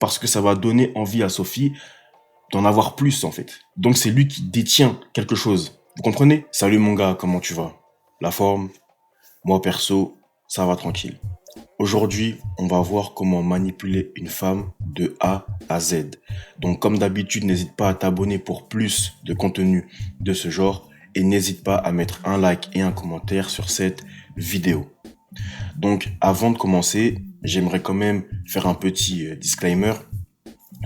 parce que ça va donner envie à Sophie d'en avoir plus en fait. Donc c'est lui qui détient quelque chose. Vous comprenez? Salut mon gars, comment tu vas? La forme? Moi perso, ça va tranquille. Aujourd'hui, on va voir comment manipuler une femme de A à Z. Donc comme d'habitude, n'hésite pas à t'abonner pour plus de contenu de ce genre et n'hésite pas à mettre un like et un commentaire sur cette vidéo. Donc avant de commencer, j'aimerais quand même faire un petit disclaimer.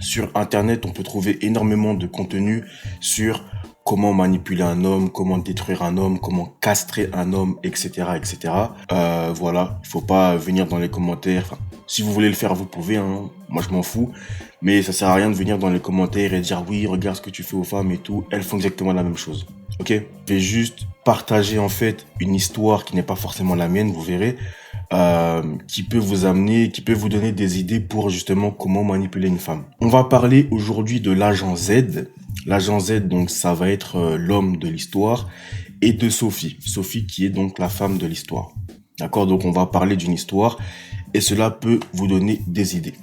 Sur Internet, on peut trouver énormément de contenu sur comment manipuler un homme, comment détruire un homme, comment castrer un homme, etc., etc. Voilà, il faut pas venir dans les commentaires. Enfin, si vous voulez le faire, vous pouvez. Hein. Moi, je m'en fous. Mais ça sert à rien de venir dans les commentaires et dire oui, regarde ce que tu fais aux femmes et tout. Elles font exactement la même chose. Ok? Je vais juste partager en fait une histoire qui n'est pas forcément la mienne. Vous verrez. Qui peut vous amener, qui peut vous donner des idées pour justement comment manipuler une femme. On va parler aujourd'hui de l'agent Z. L'agent Z, donc ça va être l'homme de l'histoire, et de Sophie. Sophie qui est donc la femme de l'histoire. D'accord? Donc on va parler d'une histoire et cela peut vous donner des idées.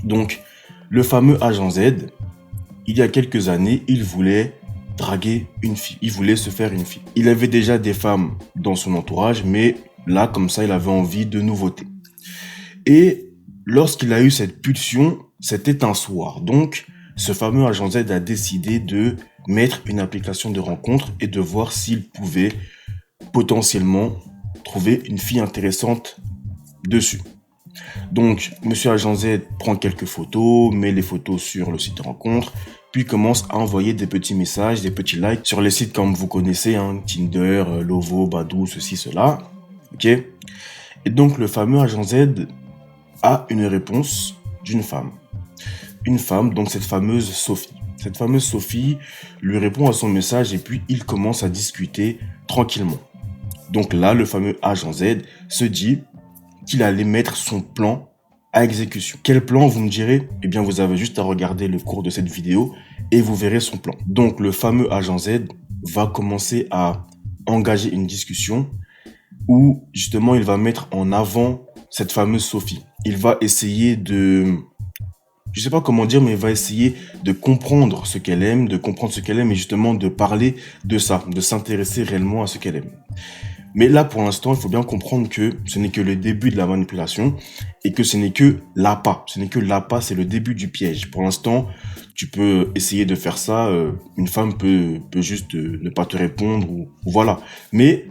Donc le fameux agent Z, il y a quelques années, il voulait draguer une fille. Il voulait se faire une fille. Il avait déjà des femmes dans son entourage, mais là, comme ça, il avait envie de nouveautés. Et lorsqu'il a eu cette pulsion, c'était un soir. Donc, ce fameux agent Z a décidé de mettre une application de rencontre et de voir s'il pouvait potentiellement trouver une fille intéressante dessus. Donc, monsieur agent Z prend quelques photos, met les photos sur le site de rencontre, puis commence à envoyer des petits messages, des petits likes sur les sites comme vous connaissez, hein, Tinder, Lovo, Badoo, ceci, cela. Ok. Et donc le fameux agent Z a une réponse d'une femme. Une femme, donc cette fameuse Sophie. Cette fameuse Sophie lui répond à son message et puis il commence à discuter tranquillement. Donc là, le fameux agent Z se dit qu'il allait mettre son plan à exécution. Quel plan, vous me direz? Eh bien, vous avez juste à regarder le cours de cette vidéo et vous verrez son plan. Donc le fameux agent Z va commencer à engager une discussion où justement il va mettre en avant cette fameuse Sophie. Il va essayer de, je sais pas comment dire, mais il va essayer de comprendre ce qu'elle aime, et justement de parler de ça, de s'intéresser réellement à ce qu'elle aime. Mais là, pour l'instant, il faut bien comprendre que ce n'est que le début de la manipulation et que ce n'est que l'appât. Ce n'est que l'appât, c'est le début du piège. Pour l'instant, tu peux essayer de faire ça. Une femme peut juste ne pas te répondre ou voilà. Mais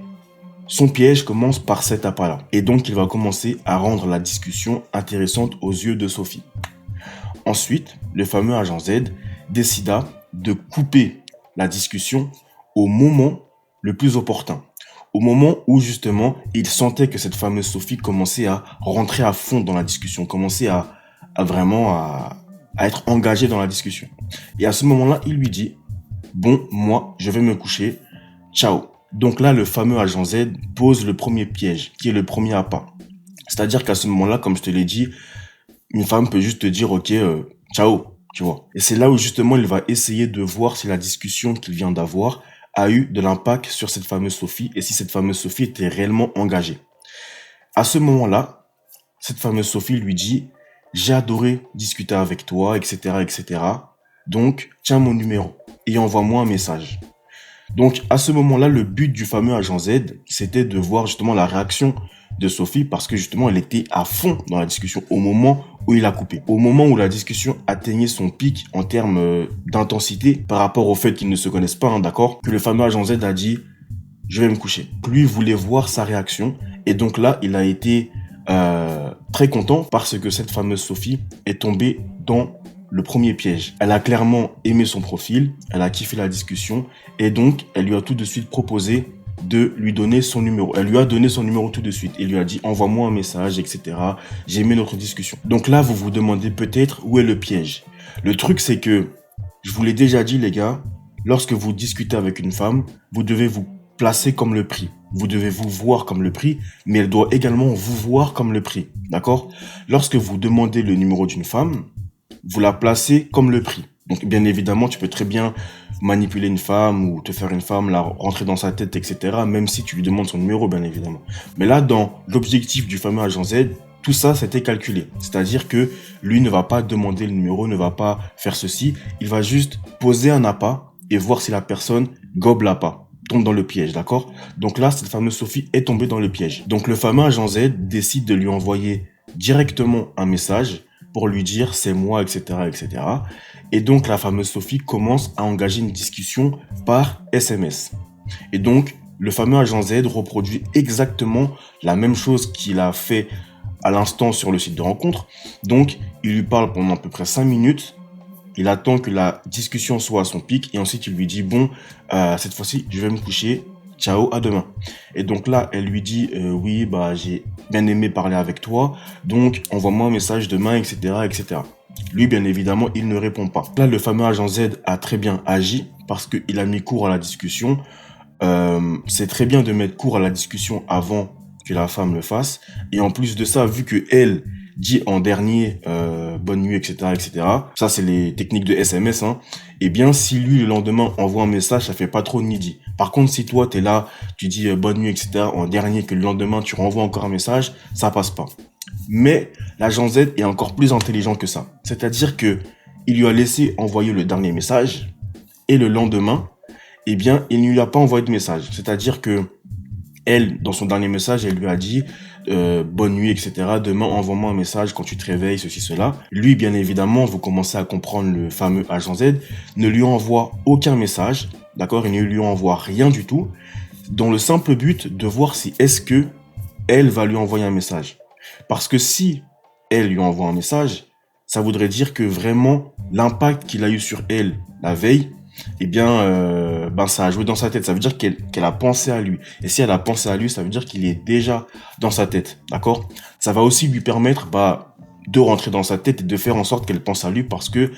son piège commence par cet appât-là. Et donc, il va commencer à rendre la discussion intéressante aux yeux de Sophie. Ensuite, le fameux agent Z décida de couper la discussion au moment le plus opportun. Au moment où, justement, il sentait que cette fameuse Sophie commençait à rentrer à fond dans la discussion, commençait à être engagée dans la discussion. Et à ce moment-là, il lui dit « Bon, moi, je vais me coucher. Ciao ». Donc là, le fameux agent Z pose le premier piège, qui est le premier appât. C'est-à-dire qu'à ce moment-là, comme je te l'ai dit, une femme peut juste te dire « Ok, ciao », tu vois. Et c'est là où justement, il va essayer de voir si la discussion qu'il vient d'avoir a eu de l'impact sur cette fameuse Sophie et si cette fameuse Sophie était réellement engagée. À ce moment-là, cette fameuse Sophie lui dit « J'ai adoré discuter avec toi, etc., etc. Donc, tiens mon numéro et envoie-moi un message. » Donc, à ce moment-là, le but du fameux agent Z, c'était de voir justement la réaction de Sophie parce que justement, elle était à fond dans la discussion au moment où il a coupé. Au moment où la discussion atteignait son pic en termes d'intensité par rapport au fait qu'ils ne se connaissent pas, hein, d'accord? Que le fameux agent Z a dit « Je vais me coucher ». Lui voulait voir sa réaction et donc là, il a été très content parce que cette fameuse Sophie est tombée dans le premier piège. Elle a clairement aimé son profil, elle a kiffé la discussion et donc elle lui a tout de suite proposé de lui donner son numéro. Elle lui a donné son numéro tout de suite. Il lui a dit envoie-moi un message, etc. J'ai aimé notre discussion. Donc là, vous vous demandez peut-être où est le piège. Le truc, c'est que, je vous l'ai déjà dit les gars, lorsque vous discutez avec une femme, vous devez vous placer comme le prix. Vous devez vous voir comme le prix, mais elle doit également vous voir comme le prix. D'accord? Lorsque vous demandez le numéro d'une femme, vous la placez comme le prix. Donc, bien évidemment, tu peux très bien manipuler une femme ou te faire une femme, la rentrer dans sa tête, etc. Même si tu lui demandes son numéro, bien évidemment. Mais là, dans l'objectif du fameux agent Z, tout ça, c'était calculé. C'est-à-dire que lui ne va pas demander le numéro, ne va pas faire ceci. Il va juste poser un appât et voir si la personne gobe l'appât, tombe dans le piège, d'accord? Donc là, cette fameuse Sophie est tombée dans le piège. Donc le fameux agent Z décide de lui envoyer directement un message pour lui dire c'est moi, etc., etc. Et donc la fameuse Sophie commence à engager une discussion par SMS. Et donc le fameux agent Z reproduit exactement la même chose qu'il a fait à l'instant sur le site de rencontre. Donc il lui parle pendant à peu près 5 minutes. Il attend que la discussion soit à son pic et ensuite il lui dit bon, cette fois-ci je vais me coucher, ciao, à demain. Et donc là elle lui dit oui, bah j'ai bien aimé parler avec toi, donc envoie-moi un message demain, etc., etc. Lui, bien évidemment, il ne répond pas. Là, le fameux agent Z a très bien agi parce qu'il a mis court à la discussion. C'est très bien de mettre court à la discussion avant que la femme le fasse. Et en plus de ça, vu que elle dit en dernier bonne nuit, etc., etc. Ça, c'est les techniques de SMS. Hein. Eh bien, si lui, le lendemain, envoie un message, ça fait pas trop needy. Par contre, si toi, t'es là, tu dis bonne nuit, etc., en dernier, que le lendemain, tu renvoies encore un message, ça passe pas. Mais l'agent Z est encore plus intelligent que ça. C'est-à-dire que il lui a laissé envoyer le dernier message et le lendemain, eh bien, il ne lui a pas envoyé de message. C'est-à-dire que elle, dans son dernier message, elle lui a dit bonne nuit, etc. Demain, envoie-moi un message quand tu te réveilles, ceci, cela. Lui, bien évidemment, vous commencez à comprendre le fameux agent Z, ne lui envoie aucun message, d'accord? Il ne lui envoie rien du tout, dans le simple but de voir si est-ce que elle va lui envoyer un message. Parce que si elle lui envoie un message, ça voudrait dire que vraiment l'impact qu'il a eu sur elle la veille, eh bien, ça a joué dans sa tête. Ça veut dire qu'elle a pensé à lui. Et si elle a pensé à lui, ça veut dire qu'il est déjà dans sa tête. D'accord? Ça va aussi lui permettre de rentrer dans sa tête et de faire en sorte qu'elle pense à lui parce que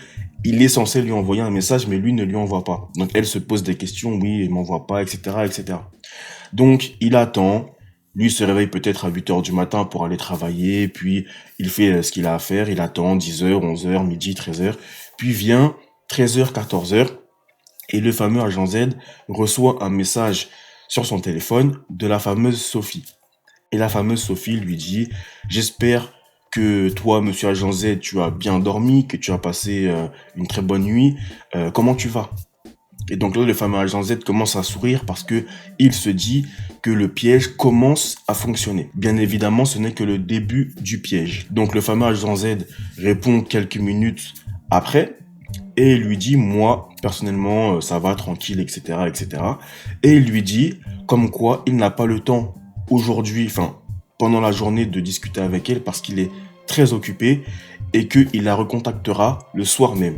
il est censé lui envoyer un message, mais lui ne lui envoie pas. Donc elle se pose des questions, oui, il m'envoie pas, etc., etc. Donc il attend. Lui se réveille peut-être à 8 heures du matin pour aller travailler, puis il fait ce qu'il a à faire, il attend 10 heures, 11 heures, midi, 13 heures, puis vient 13 heures, 14 heures, et le fameux agent Z reçoit un message sur son téléphone de la fameuse Sophie. Et la fameuse Sophie lui dit « J'espère que toi, monsieur agent Z, tu as bien dormi, que tu as passé une très bonne nuit. Comment tu vas ?» Et donc là, le fameux agent Z commence à sourire parce que il se dit que le piège commence à fonctionner. Bien évidemment, ce n'est que le début du piège. Donc le fameux agent Z répond quelques minutes après et lui dit, moi, personnellement, ça va, tranquille, etc., etc. Et il lui dit, comme quoi, il n'a pas le temps aujourd'hui, pendant la journée de discuter avec elle parce qu'il est très occupé et qu'il la recontactera le soir même.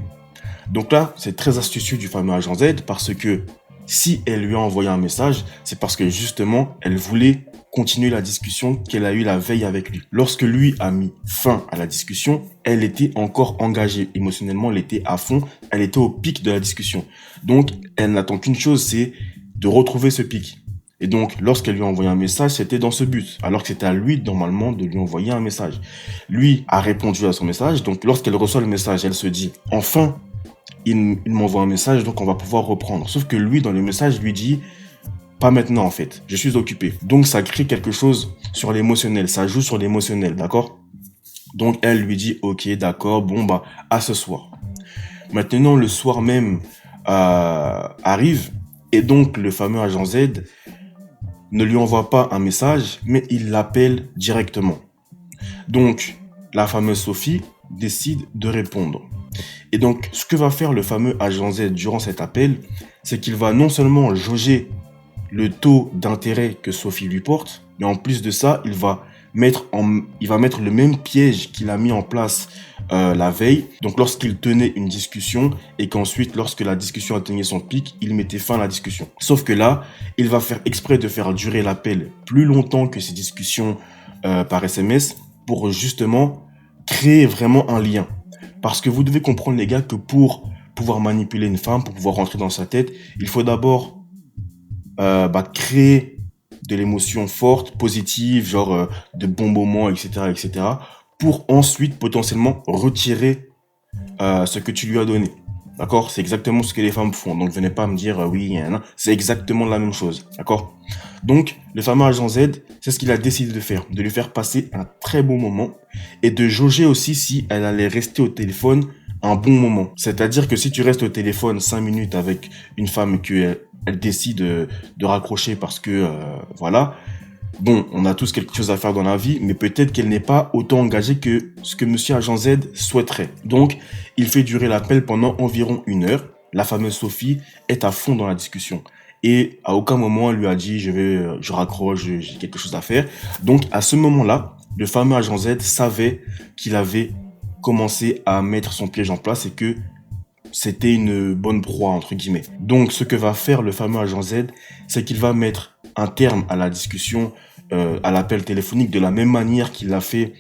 Donc là, c'est très astucieux du fameux agent Z parce que si elle lui a envoyé un message, c'est parce que justement, elle voulait continuer la discussion qu'elle a eue la veille avec lui. Lorsque lui a mis fin à la discussion, elle était encore engagée. Émotionnellement, elle était à fond, elle était au pic de la discussion. Donc, elle n'attend qu'une chose, c'est de retrouver ce pic. Et donc, lorsqu'elle lui a envoyé un message, c'était dans ce but. Alors que c'était à lui, normalement, de lui envoyer un message. Lui a répondu à son message. Donc, lorsqu'elle reçoit le message, elle se dit, enfin, il m'envoie un message, donc on va pouvoir reprendre. Sauf que lui, dans le message, lui dit, pas maintenant en fait, je suis occupé. Donc ça crée quelque chose sur l'émotionnel, ça joue sur l'émotionnel, d'accord? Donc elle lui dit, ok, d'accord, bon à ce soir. Maintenant, le soir même arrive, et donc le fameux agent Z ne lui envoie pas un message, mais il l'appelle directement. Donc, la fameuse Sophie décide de répondre. Et donc, ce que va faire le fameux agent Z durant cet appel, c'est qu'il va non seulement jauger le taux d'intérêt que Sophie lui porte, mais en plus de ça, il va mettre le même piège qu'il a mis en place la veille. Donc, lorsqu'il tenait une discussion et qu'ensuite, lorsque la discussion atteignait son pic, il mettait fin à la discussion. Sauf que là, il va faire exprès de faire durer l'appel plus longtemps que ces discussions par SMS pour justement créer vraiment un lien. Parce que vous devez comprendre, les gars, que pour pouvoir manipuler une femme, pour pouvoir rentrer dans sa tête, il faut d'abord créer de l'émotion forte, positive, genre de bons moments, etc., etc., pour ensuite potentiellement retirer ce que tu lui as donné. D'accord? C'est exactement ce que les femmes font. Donc, venez pas me dire oui, nan. C'est exactement la même chose. D'accord? Donc, le fameux agent Z, c'est ce qu'il a décidé de faire. De lui faire passer un très bon moment et de jauger aussi si elle allait rester au téléphone un bon moment. C'est-à-dire que si tu restes au téléphone 5 minutes avec une femme que elle décide de raccrocher parce que, voilà, bon, on a tous quelque chose à faire dans la vie, mais peut-être qu'elle n'est pas autant engagée que ce que Monsieur Agent Z souhaiterait. Donc, il fait durer l'appel pendant environ 1 heure. La fameuse Sophie est à fond dans la discussion. Et à aucun moment, elle lui a dit, je raccroche, j'ai quelque chose à faire. Donc, à ce moment-là, le fameux Agent Z savait qu'il avait commencé à mettre son piège en place et que c'était une bonne proie, entre guillemets. Donc, ce que va faire le fameux agent Z, c'est qu'il va mettre un terme à la discussion, à l'appel téléphonique, de la même manière qu'il l'a fait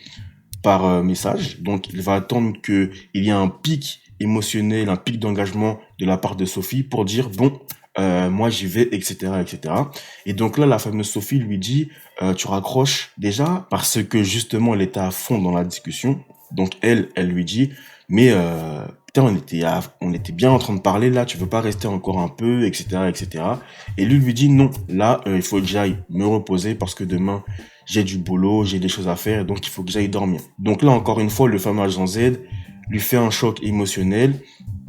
par message. Donc, il va attendre qu'il y ait un pic émotionnel, un pic d'engagement de la part de Sophie pour dire, bon, moi j'y vais, etc., etc. Et donc là, la fameuse Sophie lui dit, tu raccroches déjà parce que justement, elle était à fond dans la discussion. Donc elle lui dit, mais putain, on était bien en train de parler là, tu veux pas rester encore un peu, etc., etc. Et lui dit, non, là, il faut que j'aille me reposer parce que demain, j'ai du boulot, j'ai des choses à faire, donc il faut que j'aille dormir. Donc là, encore une fois, le fameux agent Z lui fait un choc émotionnel,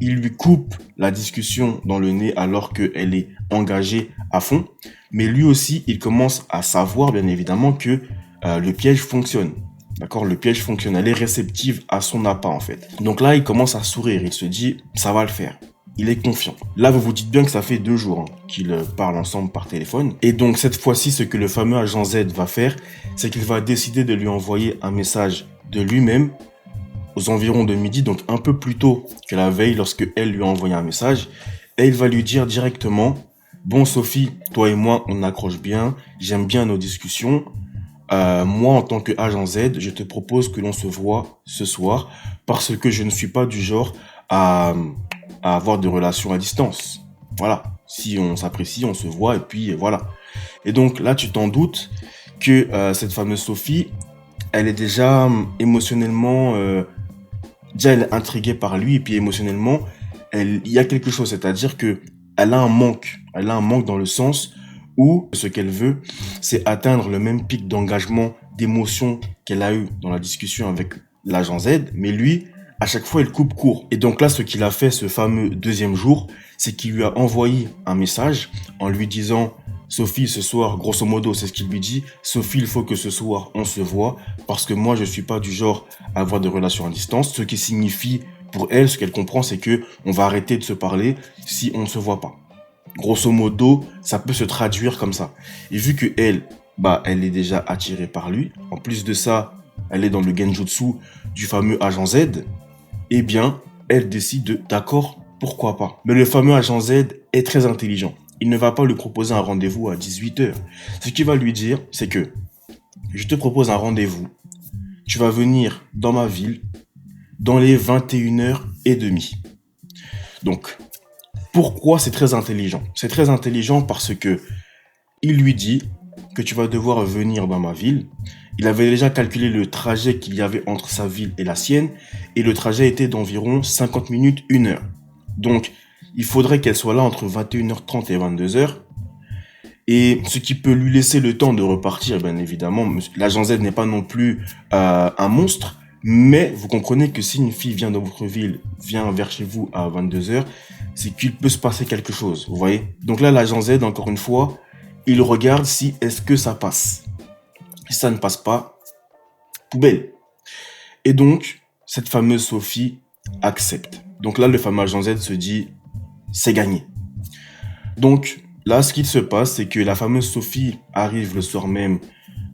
il lui coupe la discussion dans le nez alors qu'elle est engagée à fond, mais lui aussi, il commence à savoir, bien évidemment, que le piège fonctionne. D'accord, le piège fonctionne, elle est réceptive à son appât en fait. Donc là, il commence à sourire, il se dit, ça va le faire. Il est confiant. Là, vous vous dites bien que ça fait 2 jours qu'ils parlent ensemble par téléphone. Et donc, cette fois-ci, ce que le fameux agent Z va faire, c'est qu'il va décider de lui envoyer un message de lui-même aux environs de midi, donc un peu plus tôt que la veille, lorsque elle lui a envoyé un message. Et il va lui dire directement, bon Sophie, toi et moi, on accroche bien, j'aime bien nos discussions. Moi, en tant qu'agent Z, je te propose que l'on se voit ce soir parce que je ne suis pas du genre à, à avoir de relations à distance. Voilà. Si on s'apprécie, on se voit et puis voilà. Et donc là, tu t'en doutes que cette fameuse Sophie, elle est déjà émotionnellement, déjà elle est intriguée par lui et puis émotionnellement, il y a quelque chose. C'est-à-dire que elle a un manque. Elle a un manque dans le sens où ce qu'elle veut, c'est atteindre le même pic d'engagement, d'émotion qu'elle a eu dans la discussion avec l'agent Z, mais lui, à chaque fois, il coupe court. Et donc là, ce qu'il a fait ce fameux deuxième jour, c'est qu'il lui a envoyé un message en lui disant, Sophie, ce soir, grosso modo, c'est ce qu'il lui dit, Sophie, il faut que ce soir, on se voit, parce que moi, je suis pas du genre à avoir de relations à distance, ce qui signifie, pour elle, ce qu'elle comprend, c'est que on va arrêter de se parler si on ne se voit pas. Grosso modo, ça peut se traduire comme ça. Et vu que elle, bah, elle est déjà attirée par lui, en plus de ça, elle est dans le genjutsu du fameux agent Z, eh bien, elle décide de, d'accord, pourquoi pas. Mais le fameux agent Z est très intelligent. Il ne va pas lui proposer un rendez-vous à 18 h. Ce qu'il va lui dire, c'est que, je te propose un rendez-vous. Tu vas venir dans ma ville dans les 21h30. Donc, pourquoi c'est très intelligent? C'est très intelligent parce que il lui dit que tu vas devoir venir dans ma ville. Il avait déjà calculé le trajet qu'il y avait entre sa ville et la sienne, et le trajet était d'environ 50 minutes, 1 heure. Donc, il faudrait qu'elle soit là entre 21h30 et 22h, et ce qui peut lui laisser le temps de repartir, bien évidemment. L'agent Z n'est pas non plus un monstre, mais vous comprenez que si une fille vient dans votre ville, vient vers chez vous à 22h, c'est qu'il peut se passer quelque chose, vous voyez. Donc là, l'agent Z, encore une fois, il regarde si est-ce que ça passe. Si ça ne passe pas, poubelle. Et donc, cette fameuse Sophie accepte. Donc là, le fameux agent Z se dit, c'est gagné. Donc là, ce qu'il se passe, c'est que la fameuse Sophie arrive le soir même,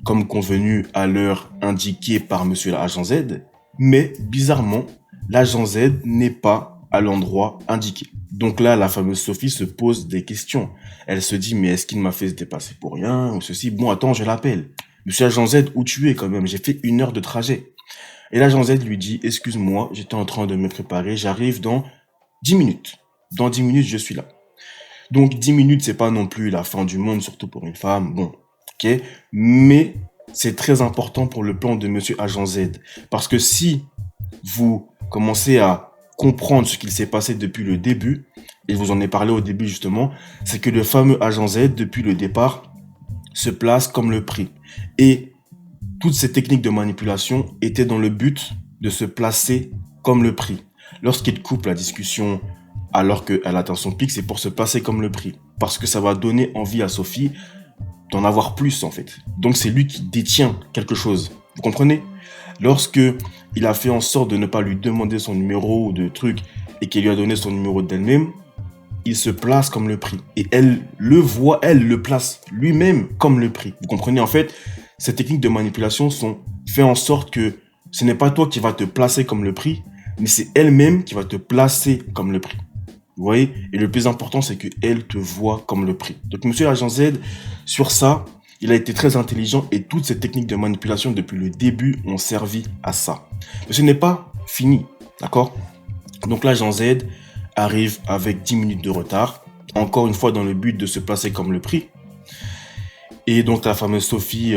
comme convenu, à l'heure indiquée par monsieur l'agent Z, mais bizarrement, l'agent Z n'est pas à l'endroit indiqué. Donc là, la fameuse Sophie se pose des questions. Elle se dit, mais est-ce qu'il m'a fait dépasser pour rien ou ceci? Bon, attends, je l'appelle. Monsieur agent Z, où tu es quand même? J'ai fait 1 heure de trajet. Et l'agent Z lui dit, excuse-moi, j'étais en train de me préparer, j'arrive dans 10 minutes. Dans 10 minutes, je suis là. Donc 10 minutes, c'est pas non plus la fin du monde, surtout pour une femme. Bon, ok. Mais c'est très important pour le plan de monsieur agent Z. Parce que si vous commencez à comprendre ce qu'il s'est passé depuis le début, et je vous en ai parlé au début justement, c'est que le fameux agent Z, depuis le départ, se place comme le prix. Et toutes ces techniques de manipulation étaient dans le but de se placer comme le prix. Lorsqu'il coupe la discussion alors qu'elle atteint son pic, c'est pour se passer comme le prix. Parce que ça va donner envie à Sophie d'en avoir plus en fait. Donc c'est lui qui détient quelque chose. Vous comprenez? Lorsque il a fait en sorte de ne pas lui demander son numéro ou de trucs et qu'il lui a donné son numéro d'elle-même, il se place comme le prix. Et elle le voit, elle le place lui-même comme le prix. Vous comprenez? En fait, ces techniques de manipulation sont faites en sorte que ce n'est pas toi qui vas te placer comme le prix, mais c'est elle-même qui va te placer comme le prix. Vous voyez? Et le plus important, c'est qu'elle te voit comme le prix. Donc, monsieur l'agent Z, sur ça, il a été très intelligent et toutes ces techniques de manipulation depuis le début ont servi à ça. Mais ce n'est pas fini, d'accord? Donc, l'agent Z arrive avec 10 minutes de retard, encore une fois dans le but de se placer comme le prix. Et donc, la fameuse Sophie,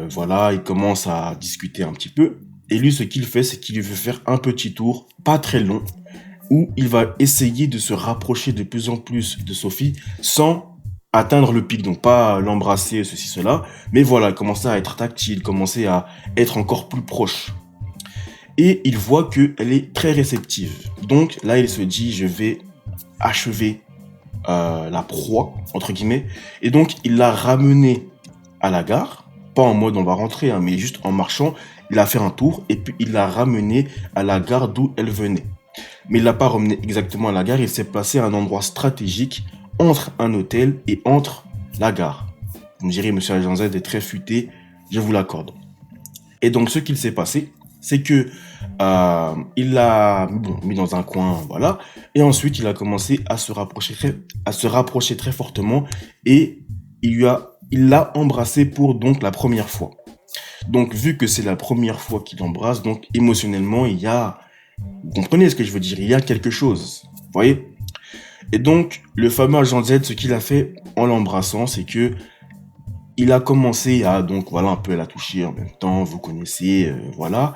voilà, il commence à discuter un petit peu. Et lui, ce qu'il fait, c'est qu'il veut faire un petit tour, pas très long, où il va essayer de se rapprocher de plus en plus de Sophie sans atteindre le pic, donc pas l'embrasser, ceci, cela, mais voilà, commencer à être tactile, commencer à être encore plus proche. Et il voit qu'elle est très réceptive. Donc là, il se dit, je vais achever la proie, entre guillemets. Et donc, il l'a ramenée à la gare, pas en mode on va rentrer, hein, mais juste en marchant. Il a fait un tour et puis il l'a ramenée à la gare d'où elle venait. Mais il l'a pas ramené exactement à la gare, il s'est placé à un endroit stratégique entre un hôtel et entre la gare. Vous me direz, monsieur Agent Z est très futé, je vous l'accorde. Et donc, ce qu'il s'est passé, c'est que il l'a mis dans un coin, voilà, et ensuite il a commencé à se rapprocher très fortement et il l'a embrassé pour donc la première fois. Donc, vu que c'est la première fois qu'il embrasse, donc émotionnellement, vous comprenez ce que je veux dire? Il y a quelque chose. Vous voyez? Et donc, le fameux agent Z, ce qu'il a fait en l'embrassant, c'est que il a commencé à, donc voilà, un peu la toucher en même temps, vous connaissez, voilà.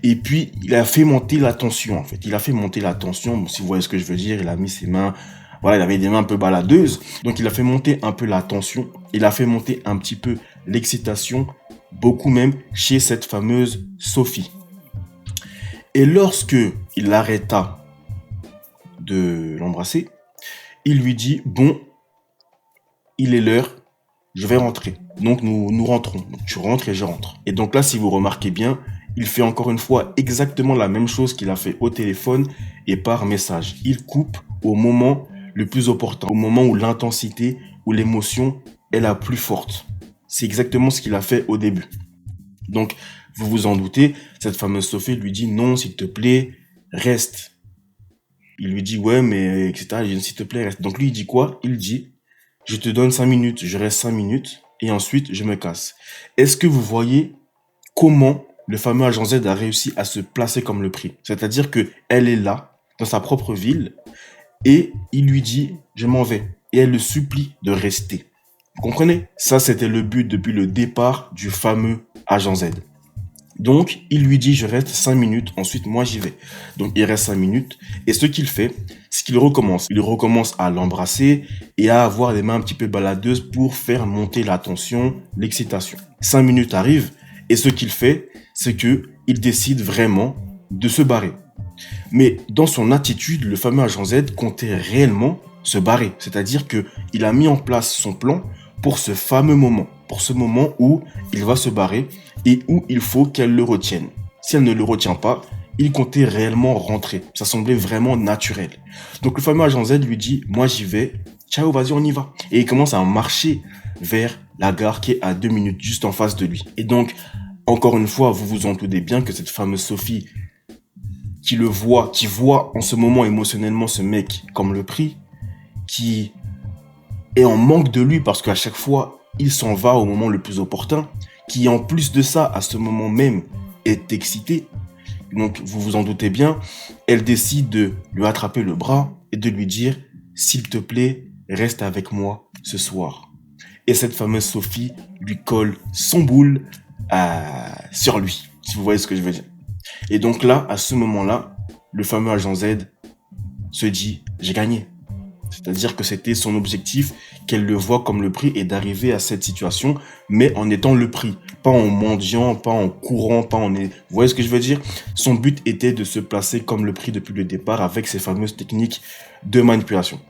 Et puis, il a fait monter la tension, en fait. Il a fait monter la tension, si vous voyez ce que je veux dire, il a mis ses mains, voilà, il avait des mains un peu baladeuses. Donc, il a fait monter un peu la tension. Il a fait monter un petit peu l'excitation, beaucoup même, chez cette fameuse Sophie. Et lorsque il l'arrêta de l'embrasser, il lui dit, bon, il est l'heure, je vais rentrer. Donc nous rentrons. Donc, tu rentres et je rentre. Et donc là, si vous remarquez bien, il fait encore une fois exactement la même chose qu'il a fait au téléphone et par message. Il coupe au moment le plus opportun, au moment où l'intensité, où l'émotion est la plus forte. C'est exactement ce qu'il a fait au début. Donc, vous vous en doutez, cette fameuse Sophie lui dit non, s'il te plaît, reste. Il lui dit ouais, mais etc. Il dit s'il te plaît, reste. Donc lui, il dit quoi? Il dit je te donne 5 minutes, je reste 5 minutes et ensuite je me casse. Est-ce que vous voyez comment le fameux agent Z a réussi à se placer comme le prix? C'est-à-dire que elle est là, dans sa propre ville, et il lui dit je m'en vais. Et elle le supplie de rester. Vous comprenez? Ça, c'était le but depuis le départ du fameux agent Z. Donc, il lui dit, je reste 5 minutes, ensuite moi j'y vais. Donc, il reste 5 minutes, et ce qu'il fait, c'est qu'il recommence. Il recommence à l'embrasser et à avoir les mains un petit peu baladeuses pour faire monter la tension, l'excitation. 5 minutes arrivent, et ce qu'il fait, c'est que il décide vraiment de se barrer. Mais dans son attitude, le fameux agent Z comptait réellement se barrer. C'est-à-dire que il a mis en place son plan pour ce fameux moment. Pour ce moment où il va se barrer et où il faut qu'elle le retienne. Si elle ne le retient pas, il comptait réellement rentrer. Ça semblait vraiment naturel. Donc le fameux agent Z lui dit, moi j'y vais, ciao, vas-y, on y va. Et il commence à marcher vers la gare qui est à 2 minutes juste en face de lui. Et donc, encore une fois, vous vous en doutez bien que cette fameuse Sophie qui voit en ce moment émotionnellement ce mec comme le prix, qui est en manque de lui parce qu'à chaque fois, il s'en va au moment le plus opportun, qui en plus de ça, à ce moment même, est excitée. Donc, vous vous en doutez bien, elle décide de lui attraper le bras et de lui dire « S'il te plaît, reste avec moi ce soir ». Et cette fameuse Sophie lui colle son boule sur lui, si vous voyez ce que je veux dire. Et donc là, à ce moment-là, le fameux agent Z se dit, j'ai gagné. C'est-à-dire que c'était son objectif, qu'elle le voit comme le prix et d'arriver à cette situation, mais en étant le prix. Pas en mendiant, pas en courant, pas en... Vous voyez ce que je veux dire? Son but était de se placer comme le prix depuis le départ avec ces fameuses techniques de manipulation.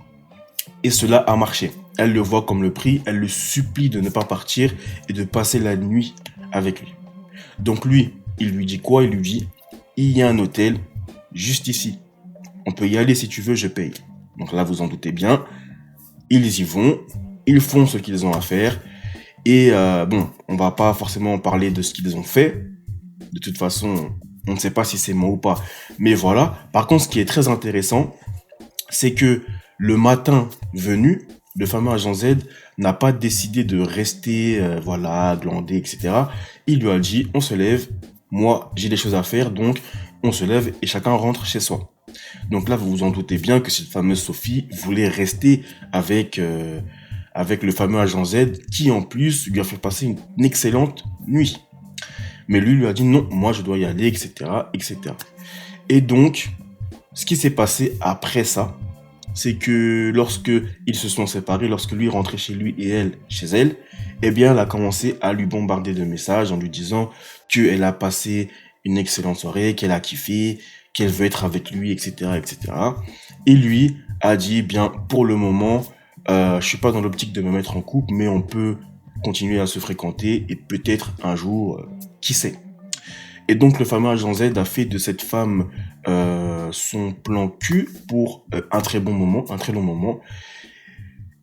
Et cela a marché. Elle le voit comme le prix, elle le supplie de ne pas partir et de passer la nuit avec lui. Donc lui, il lui dit quoi? Il lui dit, il y a un hôtel juste ici. On peut y aller si tu veux, je paye. Donc là, vous en doutez bien, ils y vont, ils font ce qu'ils ont à faire. Et bon, on va pas forcément parler de ce qu'ils ont fait. De toute façon, on ne sait pas si c'est moi ou pas. Mais voilà. Par contre, ce qui est très intéressant, c'est que le matin venu, le fameux agent Z n'a pas décidé de rester, voilà, glander, etc. Il lui a dit, on se lève, moi j'ai des choses à faire, donc on se lève et chacun rentre chez soi. Donc là, vous vous en doutez bien que cette fameuse Sophie voulait rester avec, avec le fameux agent Z qui en plus lui a fait passer une excellente nuit. Mais lui a dit non, moi je dois y aller, etc., etc. Et donc, ce qui s'est passé après ça, c'est que lorsque ils se sont séparés, lorsque lui rentrait chez lui et elle chez elle, eh bien, elle a commencé à lui bombarder de messages en lui disant qu'elle a passé une excellente soirée, qu'elle a kiffé, qu'elle veut être avec lui, etc., etc. Et lui a dit, bien, pour le moment, je suis pas dans l'optique de me mettre en couple, mais on peut continuer à se fréquenter et peut-être un jour, qui sait. Et donc le fameux agent Z a fait de cette femme son plan cul pour un très bon moment, un très long moment.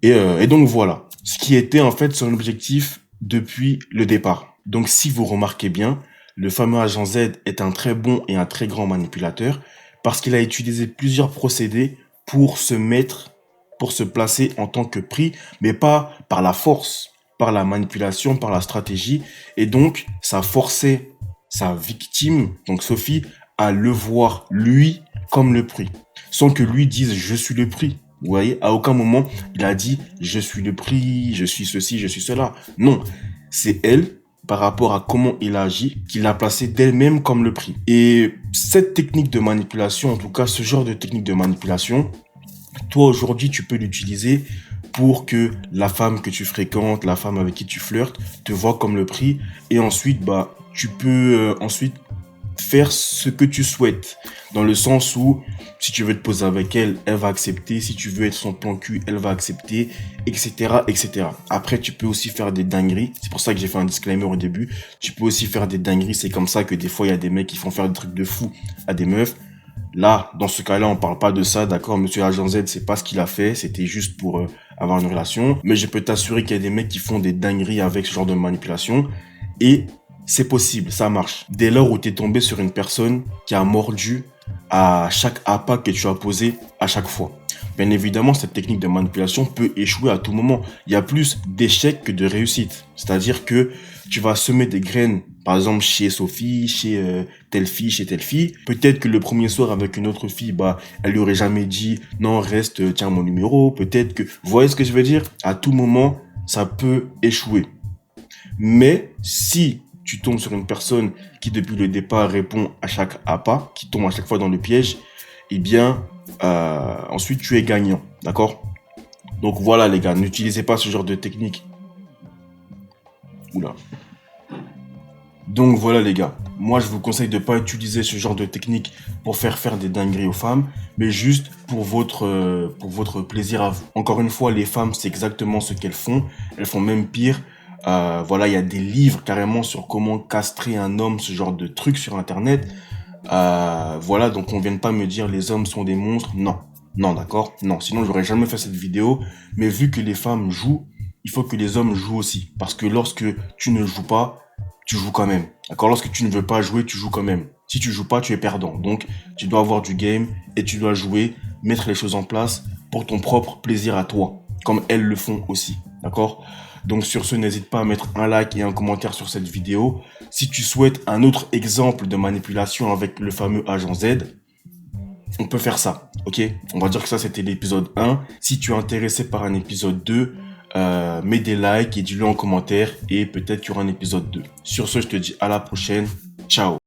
Et donc voilà, ce qui était en fait son objectif depuis le départ. Donc si vous remarquez bien, le fameux agent Z est un très bon et un très grand manipulateur parce qu'il a utilisé plusieurs procédés pour se mettre, pour se placer en tant que prix, mais pas par la force, par la manipulation, par la stratégie. Et donc, ça forçait sa victime, donc Sophie, à le voir, lui, comme le prix. Sans que lui dise, je suis le prix. Vous voyez, à aucun moment, il a dit, je suis le prix, je suis ceci, je suis cela. Non, c'est elle, par rapport à comment il a agi, qu'il a placé d'elle-même comme le prix. Et cette technique de manipulation, en tout cas, ce genre de technique de manipulation, toi, aujourd'hui, tu peux l'utiliser pour que la femme que tu fréquentes, la femme avec qui tu flirtes, te voit comme le prix. Et ensuite, bah, tu peux ensuite faire ce que tu souhaites. Dans le sens où, si tu veux te poser avec elle, elle va accepter. Si tu veux être son plan cul, elle va accepter, etc., etc. Après, tu peux aussi faire des dingueries. C'est pour ça que j'ai fait un disclaimer au début. Tu peux aussi faire des dingueries. C'est comme ça que des fois, il y a des mecs qui font faire des trucs de fou à des meufs. Là, dans ce cas-là, on parle pas de ça, d'accord? Monsieur Agent Z, c'est pas ce qu'il a fait. C'était juste pour avoir une relation. Mais je peux t'assurer qu'il y a des mecs qui font des dingueries avec ce genre de manipulation. Et c'est possible, ça marche. Dès lors où tu es tombé sur une personne qui a mordu à chaque appât que tu as posé à chaque fois. Bien évidemment, cette technique de manipulation peut échouer à tout moment. Il y a plus d'échecs que de réussites. C'est-à-dire que tu vas semer des graines, par exemple chez Sophie, chez telle fille, chez telle fille. Peut-être que le premier soir avec une autre fille, bah, elle lui aurait jamais dit non, reste, tiens mon numéro. Peut-être que, vous voyez ce que je veux dire? À tout moment, ça peut échouer. Mais si tu tombes sur une personne qui depuis le départ répond à chaque appât, qui tombe à chaque fois dans le piège, eh bien, ensuite tu es gagnant, d'accord? Donc voilà les gars, n'utilisez pas ce genre de technique. Oula. Donc voilà les gars, moi je vous conseille de ne pas utiliser ce genre de technique pour faire des dingueries aux femmes, mais juste pour votre plaisir à vous. Encore une fois, les femmes, c'est exactement ce qu'elles font même pire. Voilà, il y a des livres carrément sur comment castrer un homme, ce genre de trucs sur internet. Voilà, donc on vient pas me dire les hommes sont des monstres. Non, non, d'accord, non. Sinon j'aurais jamais fait cette vidéo. Mais vu que les femmes jouent, il faut que les hommes jouent aussi, parce que lorsque tu ne joues pas, tu joues quand même. D'accord, lorsque tu ne veux pas jouer, tu joues quand même. Si tu joues pas, tu es perdant. Donc tu dois avoir du game et tu dois jouer, mettre les choses en place pour ton propre plaisir à toi, comme elles le font aussi. D'accord? Donc sur ce, n'hésite pas à mettre un like et un commentaire sur cette vidéo. Si tu souhaites un autre exemple de manipulation avec le fameux agent Z, on peut faire ça, ok? On va dire que ça, c'était l'épisode 1. Si tu es intéressé par un épisode 2, mets des likes et dis-le en commentaire et peut-être qu'il y aura un épisode 2. Sur ce, je te dis à la prochaine. Ciao!